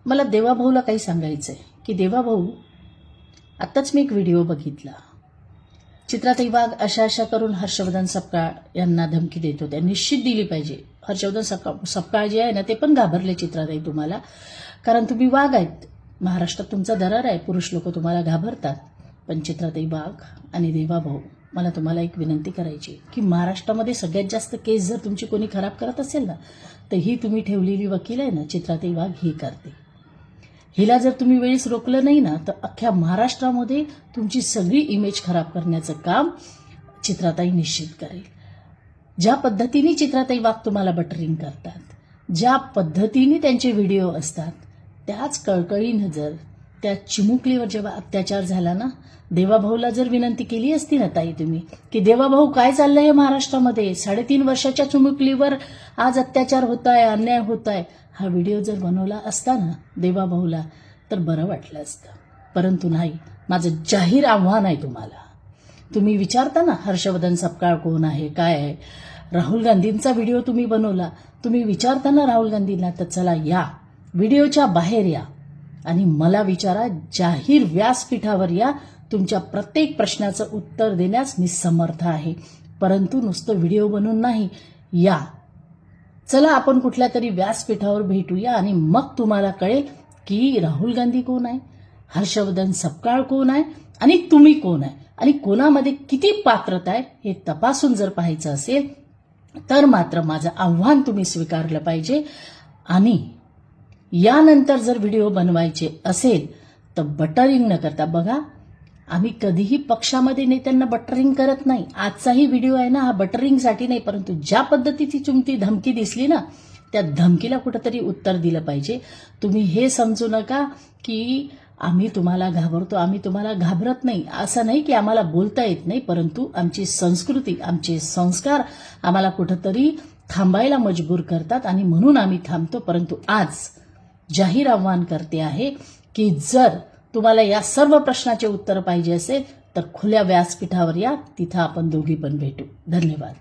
मला देवाभाऊला काही सांगायचं आहे की देवाभाऊ, आत्ताच मी एक व्हिडिओ बघितला. चित्राताई वाघ अशा करून हर्षवर्धन सपकाळ यांना धमकी देत होत्या. निश्चित दिली पाहिजे. हर्षवर्धन सपकाळ जे आहे ना ते पण घाबरले चित्राताई तुम्हाला, कारण तुम्ही वाघ आहेत. महाराष्ट्रात तुमचा दरार आहे, पुरुष लोक तुम्हाला घाबरतात. पण चित्राताई वाघ आणि देवाभाऊ, मला तुम्हाला एक विनंती करायची की महाराष्ट्रामध्ये सगळ्यात जास्त केस जर तुमची कोणी खराब करत असेल ना, तर ही तुम्ही ठेवलेली वकील आहे ना चित्राताई वाघ, ही करते. हिला जर तुम्ही वेळीच रोखलं नाही ना, तर अख्ख्या महाराष्ट्रामध्ये तुमची सगळी इमेज खराब करण्याचं काम चित्राताई निश्चित करेल. ज्या पद्धतीने चित्राताई वाघ तुम्हाला बटरिंग करतात, ज्या पद्धतीने त्यांचे व्हिडिओ असतात, त्याच कळकळी नजर त्या चिमुकलीवर जेव्हा अत्याचार झाला ना, देवाभाऊला जर विनंती केली असती ना ताई तुम्ही की देवाभाऊ काय चाललंय महाराष्ट्रामध्ये, 3.5 वर्षाच्या चिमुकलीवर आज अत्याचार होत आहे, अन्याय होत आहे, हा व्हिडिओ जर बनवला असता ना देवाभाऊला, तर बरं वाटलं असतं. परंतु नाही. माझं जाहीर आव्हान आहे तुम्हाला. तुम्ही विचारता ना हर्षवर्धन सपकाळ कोण आहे, काय आहे. राहुल गांधींचा व्हिडिओ तुम्ही बनवला, तुम्ही विचारता ना राहुल गांधींना, तर चला या व्हिडिओच्या बाहेर या आणि मला विचारा. जाहीर व्यासपीठावर या. तुमच्या प्रत्येक प्रश्नाचं उत्तर देण्यास मी समर्थ आहे. परंतु नुसतं व्हिडिओ बनवून नाही. या, चला आपण कुठल्या तरी व्यासपीठावर भेटूया आणि मग तुम्हाला कळेल की राहुल गांधी कोण आहे, हर्षवर्धन सपकाळ कोण आहे आणि तुम्ही कोण आहे आणि कोणामध्ये किती पात्रता आहे हे तपासून जर पाहायचं असेल तर मात्र माझं आव्हान तुम्ही स्वीकारलं पाहिजे. आणि यानंतर जर व्हिडिओ बनवायचे असेल तर बटरिंग न करता, बघा आम्ही कधीही पक्षामध्ये नेत्यांना बटरिंग करत नाही. आजचाही व्हिडिओ आहे ना हा बटरिंगसाठी नाही, परंतु ज्या पद्धतीची तुमची धमकी दिसली ना, त्या धमकीला कुठंतरी उत्तर दिलं पाहिजे. तुम्ही हे समजू नका की आम्ही तुम्हाला घाबरतो, आम्ही तुम्हाला घाबरत नाही. असं नाही की आम्हाला बोलता येत नाही, परंतु आमची संस्कृती, आमचे संस्कार आम्हाला कुठंतरी थांबायला मजबूर करतात आणि म्हणून आम्ही थांबतो. परंतु आज जाहीर आव्हान करते आहे की जर तुम्हाला या सर्व प्रश्नाचे उत्तर पाहिजे असेल तर खुल्या व्यासपीठावर या, तिथं आपण दोघी पण भेटू. धन्यवाद.